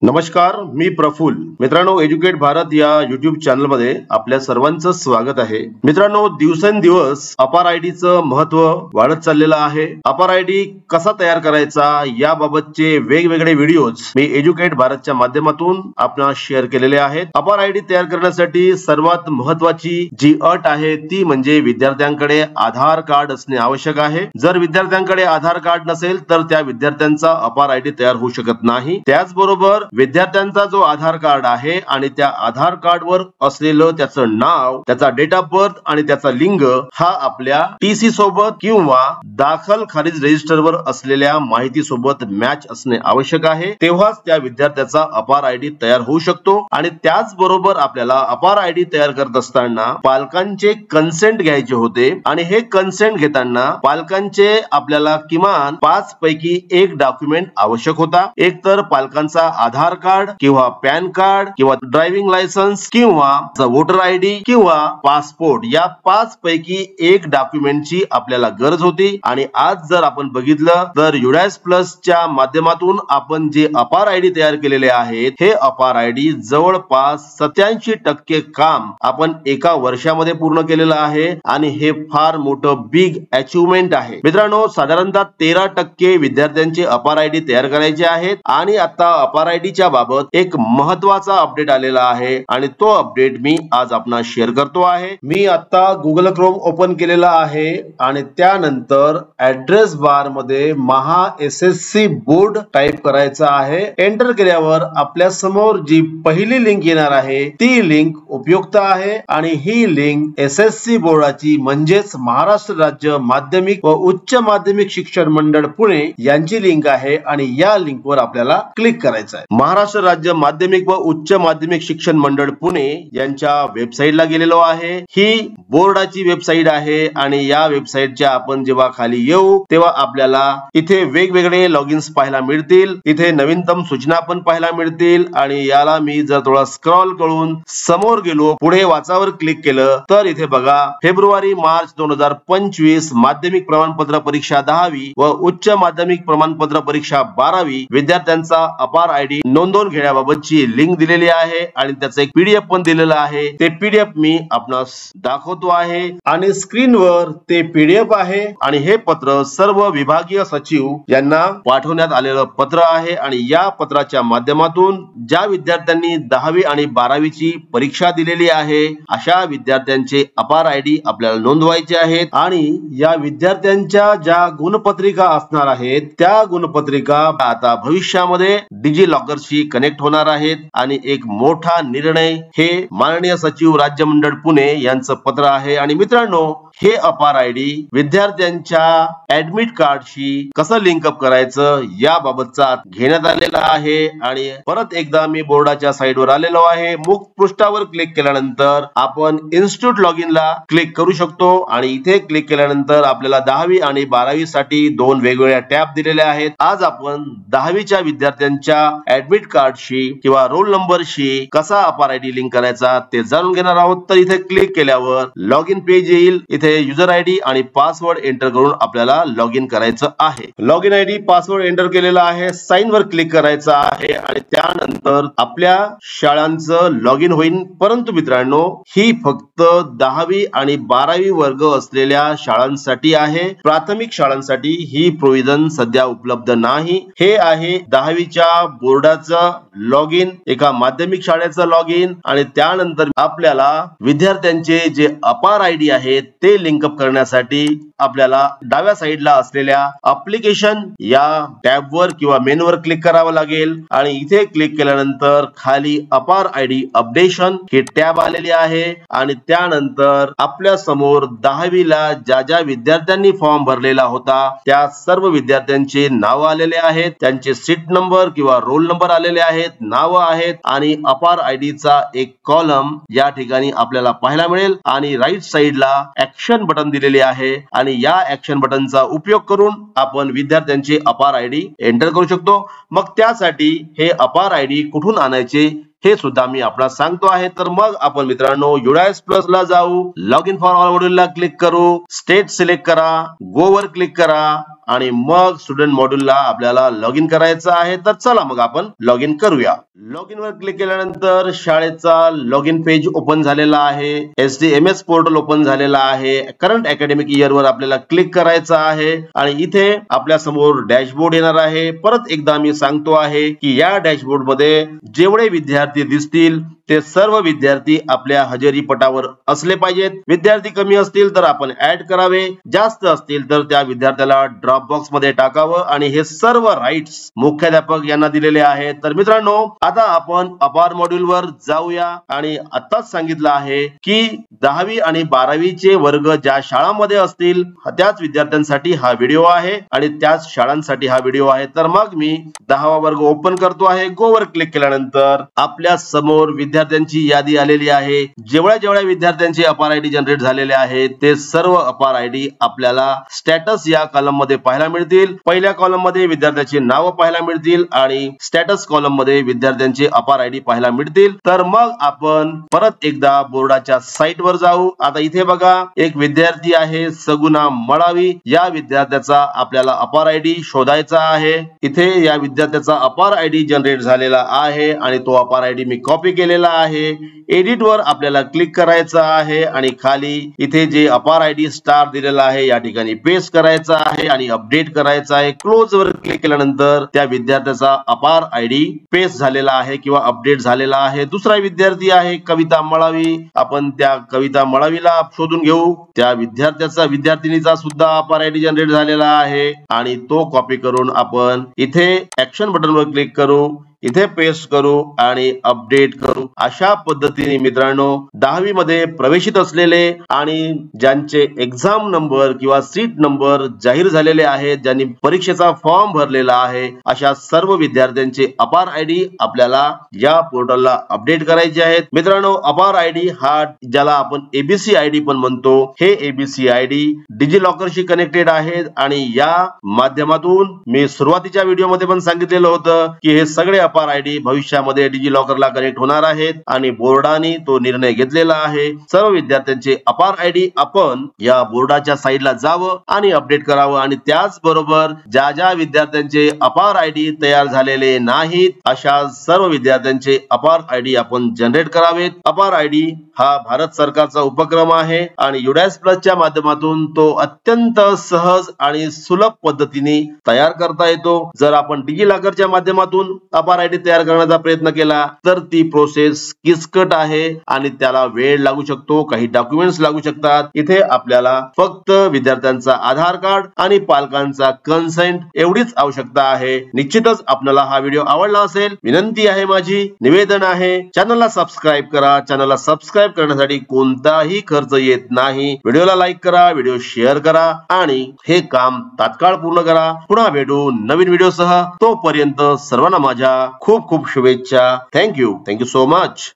नमस्कार, मी प्रफुल्ल. मित्रांनो, एज्युकेट भारत या युट्यूब चॅनल मध्ये आपल्या सर्वांचं स्वागत आहे. मित्रांनो, दिवसेंदिवस अपार आयडीचं महत्व वाढत चाललेलं आहे. अपार आयडी कसा तयार करायचा याबाबतचे वेगवेगळे व्हिडिओज मी एज्युकेट भारतच्या माध्यमातून आपणास शेअर केलेले आहेत. अपार आयडी तयार करण्यासाठी सर्वात महत्वाची जी अट आहे ती म्हणजे विद्यार्थ्यांकडे आधार कार्ड असणे आवश्यक आहे. जर विद्यार्थ्यांकडे आधार कार्ड नसेल तर त्या विद्यार्थ्यांचा अपार आयडी तयार होऊ शकत नाही. त्याचबरोबर विद्यार्थ्यांचा जो आधार कार्ड आहे आणि त्या आधार कार्ड वर असलेलं त्याचं नाव, त्याचा डेट ऑफ बर्थ आणि त्याचा लिंग हा आपल्या टीसी सोबत किंवा दाखल खारिज रजिस्टर वर असलेल्या माहिती सोबत मॅच असणे आवश्यक आहे. तेव्हाच त्या विद्यार्थ्याचा अपार आयडी तयार होऊ शकतो. आणि त्याचबरोबर आपल्याला अपार आयडी तयार करत असताना पालकांचे कन्सेंट घ्यायचे होते आणि हे कन्सेंट घेताना पालकांचे आपल्याला किमान 5 पैकी 1 डॉक्युमेंट आवश्यक होता. एक तर पालकांचा आधार कार्ड किंवा पॅन कार्ड किंवा ड्रायव्हिंग लायसन्स किंवा वोटर आयडी किंवा पासपोर्ट या 5 पैकी 1 डॉक्युमेंटची आपल्याला गरज होती. आणि आज जर आपण बघितलं तर युडायस प्लसच्या माध्यमातून आपण जे अपार आयडी तयार केलेले आहेत हे अपार आयडी जवळपास 87% काम आपण एका वर्षामध्ये पूर्ण केलेलं आहे आणि हे फार मोठं बिग अचीवमेंट आहे. मित्रांनो, साधारणतः 13% विद्यार्थ्यांचे अपार आयडी तयार करायचे आहेत. आणि आता अपार आयडी च्या बाबत एक महत्वाचा अपडेट आलेला आहे आणि तो अपडेट मी आज आपणास शेअर करतो आहे. मी आता गुगल क्रोम ओपन केलेला आहे आणि त्यानंतर ऍड्रेस बार मध्ये महा एसएससी बोर्ड टाइप करायचा आहे. एंटर केल्यावर आपल्या समोर जी पहिली लिंक येणार आहे ती लिंक उपयुक्त आहे आणि ही लिंक एसएससी बोर्डाची म्हणजेच महाराष्ट्र राज्य माध्यमिक व उच्च माध्यमिक शिक्षण मंडळ पुणे यांची लिंक आहे आणि या लिंक वर आपल्याला क्लिक करायचं आहे. महाराष्ट्र राज्य माध्यमिक व उच्च माध्यमिक शिक्षण मंडळ पुणे यांच्या वेबसाईटला गेलेलो आहे. ही बोर्डाची वेबसाईट आहे आणि या वेबसाईटच्या आपण जेव्हा खाली येऊ तेव्हा आपल्याला इथे वेगवेगळे लॉगिन्स पाहायला मिळतील. इथे नवीनतम सूचना पण पाहायला मिळतील आणि याला मी जर थोडा स्क्रॉल करून समोर गेलो, पुढे वाचावर क्लिक केलं तर इथे बघा फेब्रुवारी मार्च 2025 माध्यमिक प्रमाणपत्र परीक्षा 10वी व उच्च माध्यमिक प्रमाणपत्र परीक्षा 12वी विद्यार्थ्यांचा अपार आयडी नोंदवून घेण्याबाबतची लिंक दिलेली आहे आणि त्याचं एक पीडीएफ पण दिलेलं आहे. ते पीडीएफ मी आपणास दाखवतो आहे आणि स्क्रीनवर ते पीडीएफ आहे आणि हे पत्र सर्व विभागीय सचिव यांना पाठवण्यात आलेलं पत्र आहे. आणि या पत्राच्या माध्यमातून ज्या विद्यार्थ्यांनी 10वी आणि 12वीची परीक्षा दिलेली आहे अशा विद्यार्थ्यांचे अपार आयडी आपल्याला नोंदवायचे आहेत. आणि या विद्यार्थ्यांच्या ज्या गुणपत्रिका असणार आहेत त्या गुणपत्रिका आता भविष्यामध्ये डिजी लॉकरशी कनेक्ट होणार आहेत. आणि एक मोठा निर्णय हे माननीय सचिव राज्य मंडळ पुणे यांचं पत्र आहे. आणि मित्रांनो, हे अपार आयडी विद्यार्थ्यांच्या ऍडमिट कार्डशी कसं लिंकअप करायचं याबाबतचा घेण्यात आलेला आहे. आणि परत एकदा मी बोर्डाच्या साईडवर आलेलो आहे. मुख पृष्ठावर क्लिक केल्यानंतर आपण इन्स्टिट्यूट लॉगिनला क्लिक करू शकतो आणि इथे क्लिक केल्यानंतर आपल्याला 10वी आणि 12वी साठी 2 वेगवेगळ्या टॅब दिलेल्या आहेत. आज आपण 10वीच्या विद्यार्थ्यांच्या ऍडमिट कार्डशी किंवा रोल नंबरशी कसा अपार आयडी लिंक करायचा ते जाणून घेणार आहोत. तर इथे क्लिक केल्यावर लॉग इन पेज येईल. इथे युजर आयडी आणि पासवर्ड एंटर करून आपल्याला लॉग इन करायचं आहे. Log in ID password enter केलेला आहे. साइन वर क्लिक करायचं आहे आणि त्यानंतर आपल्या शाळांचं लॉग इन होईल. परंतु मित्रांनो, ही फक्त 10वी आणि 12वी वर्ग असलेल्या शाळांसाठी आहे. प्राथमिक शाळांसाठी ही प्रोव्हिजन सध्या उपलब्ध नाही. हे आहे 10वीच्या बोर्डाचं लॉग इन, एका माध्यमिक शाळेचं लॉग इन आणि त्यानंतर आपल्याला विद्यार्थ्यांचे जे अपार आयडी आहेत ते लिंकअप करण्यासाठी आपल्याला डाव्या साईडला असलेल्या ऍप्लिकेशन या टॅबवर किंवा मेनूवर क्लिक करावं लागेल. आणि इथे क्लिक केल्यानंतर खाली अपार आयडी अपडेशन ही टॅब आलेली आहे. आणि त्यानंतर आपल्या समोर 10वीला ज्या ज्या विद्यार्थ्यांनी फॉर्म भरलेला होता त्या सर्व विद्यार्थ्यांचे नाव आलेले आहेत, त्यांचे सीट नंबर किंवा रोल नंबर आलेले आहेत, नाव आहेत आणि अपार आयडीचा एक कॉलम या ठिकाणी आपल्याला पाहायला मिळेल. आणि राईट साईडला ऍक्शन बटन दिलेले आहे आणि या ऍक्शन बटनचा उपयोग करून आपण विद्यार्थ्यांचे अपार आयडी एंटर करू शकतो. मग त्यासाठी हे अपार आयडी कुठून आणायचे हे सुद्धा मी आपल्याला सांगतो आहे. तर मग आपण मित्रांनो युडायस प्लस ला जाऊ, log in for all module ला क्लिक करू, स्टेट सिलेक्ट करा, गो वर क्लिक करा आणि मग स्टुडंट मॉड्यूलला आपल्याला लॉग इन करायचं आहे. तर चला मग आपण लॉग इन करूया. लॉग इन वर क्लिक केल्यानंतर शाळेचा लॉग इन पेज ओपन झालेला आहे. SDMS पोर्टल ओपन झालेला आहे. करंट अकॅडमिक इयर वर आपल्याला क्लिक करायचं आहे आणि इथे आपल्या समोर डॅशबोर्ड येणार आहे. परत एकदा मी सांगतो आहे की या डॅशबोर्ड मध्ये जेवढे विद्यार्थी दिसतील ते सर्व विद्यार्थी आपल्या हजेरी पटावर असले पाहिजेत. विद्यार्थी कमी असतील तर आपण ऍड करावे, जास्त असतील तर त्या विद्यार्थ्याला ड्रॉप बॉक्स मध्ये टाकावं आणि हे सर्व राईट्स मुख्याध्यापक यांना दिलेले आहेत. तर मित्रांनो, आता आपण अपार मॉड्यूल वर जाऊया आणि आताच सांगितलं आहे की 10वी आणि 12वीचे वर्ग ज्या शाळांमध्ये असतील त्याच विद्यार्थ्यांसाठी हा व्हिडिओ आहे आणि त्याच शाळांसाठी हा व्हिडिओ आहे. तर मग मी 10वा वर्ग ओपन करतो आहे. गो वर क्लिक केल्यानंतर आपल्या समोर विद्यार्थ्यांची यादी आलेली आहे. जेवढ्या विद्यार्थ्यांचे अपार आयडी जनरेट झालेले आहेत ते सर्व अपार आयडी आपल्याला स्टॅटस या कॉलम मध्ये पाहायला मिळतील. पहिल्या कॉलम मध्ये विद्यार्थ्यांची नाव पाहायला मिळतील आणि स्टॅटस कॉलम मध्ये विद्यार्थ्यांचे अपार आयडी पाहायला मिळतील. तर मग आपण परत एकदा बोर्डाच्या साइट वर जाऊ. आता इथे बघा, एक विद्यार्थी आहे सगुना मळावी. या विद्यार्थ्याचा आपल्याला अपार आयडी शोधायचा आहे. इथे या विद्यार्थ्याचा अपार आयडी जनरेट झालेला आहे आणि तो अपार आयडी मी कॉपी केलेला आहे. एडिट वर आपल्याला क्लिक करायचं आहे आणि खाली इथे जे अपार आयडी स्टार दिलेला आहे या ठिकाणी पेस्ट करायचा आहे आणि अपडेट करायचा आहे. क्लोज वर क्लिक केल्यानंतर त्या विद्यार्थ्याचा अपार आयडी पेस्ट झालेला आहे किंवा अपडेट झालेला आहे. दुसरा विद्यार्थी आहे कविता मळावी. आपण त्या कविता मळावीला शोधून घेऊ. त्या विद्यार्थिनीचा सुद्धा अपार आयडी जनरेट झालेला आहे आणि तो कॉपी करून आपण इथे ऍक्शन बटन वर क्लिक करू, इथे पेस्ट करू आणि अपडेट करू. अशा पद्धतीने मित्रांनो, 10वी मध्ये प्रवेशित असलेले आणि ज्यांचे एक्झाम नंबर किंवा सीट नंबर जाहीर झालेले आहेत, ज्यांनी परीक्षेचा फॉर्म भरलेला आहे, अशा सर्व विद्यार्थ्यांचे अपार आयडी आपल्याला या पोर्टलला अपडेट करायचे आहेत. मित्रांनो, अपार आयडी हा ज्याला आपण एबीसी आयडी पण म्हणतो, हे एबीसी आयडी डिजी लॉकरशी कनेक्टेड आहेत आणि या माध्यमातून मी सुरुवातीच्या व्हिडिओ मध्ये पण सांगितलेलं होतं की हे सगळे अपार आयडी भविष्यामध्ये डिजी लॉकरला कनेक्ट होणार आहेत आणि बोर्डाने तो निर्णय घेतलेला आहे. सर्व विद्यार्थ्यांचे अपार आयडी आपण या बोर्डाच्या साईडला जावं आणि अपडेट करावं आणि त्याचबरोबर ज्या विद्यार्थ्यांचे अपार आयडी तयार झालेले नाहीत अशा सर्व विद्यार्थ्यांचे अपार आयडी आपण जनरेट करावेत. अपार आयडी हा भारत सरकारचा उपक्रम आहे आणि युडॅस प्लसच्या माध्यमातून तो अत्यंत सहज आणि सुलभ पद्धतीने तयार करता येतो. जर आपण डिजी लॉकरच्या माध्यमातून अपार आयडी तयार करण्याचा प्रयत्न केला तर ती प्रोसेस किचकट आहे आणि त्याला वेळ लागू शकतो, काही डॉक्युमेंट्स लागू शकतात. इथे आपल्याला फक्त विद्यार्थ्यांचा आधार कार्ड आणि पालकांचा कन्सेंट एवढीच आवश्यकता आहे. निश्चितच आपल्याला हा व्हिडिओ आवडला असेल. विनंती आहे, माझी निवेदन आहे, चॅनलला सबस्क्राईब करा. चॅनलला सबस्क्राईब करण्यासाठी कोणताही खर्च येत नाही. व्हिडिओला लाईक करा, व्हिडिओ शेअर करा आणि हे काम तात्काळ पूर्ण करा. पुन्हा भेटू नवीन व्हिडिओ सह. तोपर्यंत सर्वांना माझ्या खूप खूप शुभेच्छा. Thank you so much.